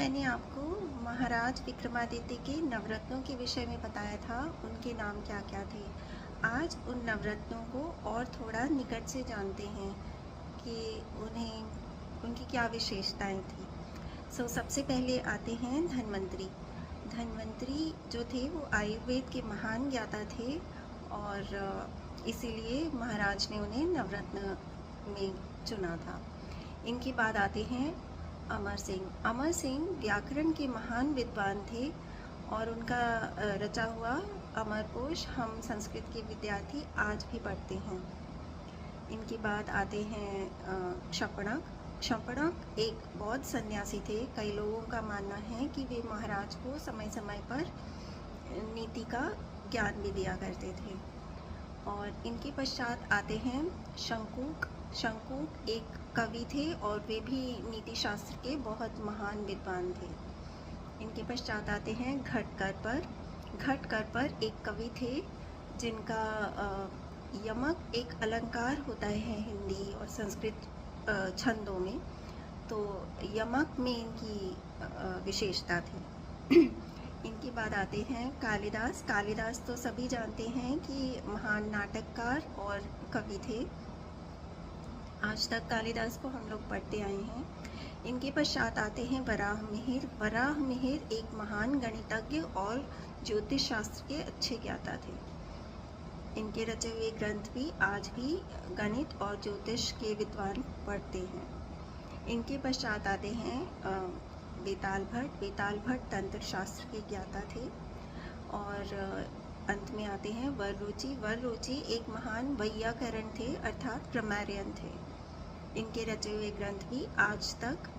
मैंने आपको महाराज विक्रमादित्य के नवरत्नों के विषय में बताया था, उनके नाम क्या क्या थे। आज उन नवरत्नों को और थोड़ा निकट से जानते हैं कि उनकी क्या विशेषताएं थी। सबसे पहले आते हैं धन्वंतरी। धन्वंतरी जो थे वो आयुर्वेद के महान ज्ञाता थे और इसीलिए महाराज ने उन्हें नवरत्न में चुना था। इनके बाद आते हैं अमर सिंह। अमर सिंह व्याकरण के महान विद्वान थे और उनका रचा हुआ अमरकोश हम संस्कृत के विद्यार्थी आज भी पढ़ते हैं। इनके बाद आते हैं शपणक। शपणक एक बौद्ध सन्यासी थे। कई लोगों का मानना है कि वे महाराज को समय समय पर नीति का ज्ञान भी दिया करते थे। और इनके पश्चात आते हैं शंकुक। शंकुक एक कवि थे और वे भी नीति शास्त्र के बहुत महान विद्वान थे। इनके पश्चात आते हैं घटकरपर। घटकरपर एक कवि थे जिनका यमक एक अलंकार होता है हिंदी और संस्कृत छंदों में, तो यमक में इनकी विशेषता थी। इनके बाद आते हैं कालिदास। कालिदास तो सभी जानते हैं कि महान नाटककार और कवि थे। आज तक कालिदास को हम लोग पढ़ते आए हैं। इनके पश्चात आते हैं वराहमिहिर। वराहमिहिर एक महान गणितज्ञ और ज्योतिष शास्त्र के अच्छे ज्ञाता थे। इनके रचे हुए ग्रंथ भी आज भी गणित और ज्योतिष के विद्वान पढ़ते हैं। इनके पश्चात आते हैं बेताल भट्ट। बेताल भट्ट तंत्र शास्त्र के ज्ञाता थे। और अंत में आते हैं वररुचि। वररुचि एक महान वैयाकरण थे अर्थात ग्रामरियन थे। इनके रचे हुए ग्रंथ भी आज तक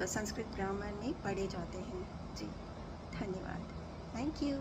संस्कृत ग्रामर में पढ़े जाते हैं। जी, धन्यवाद। Thank you.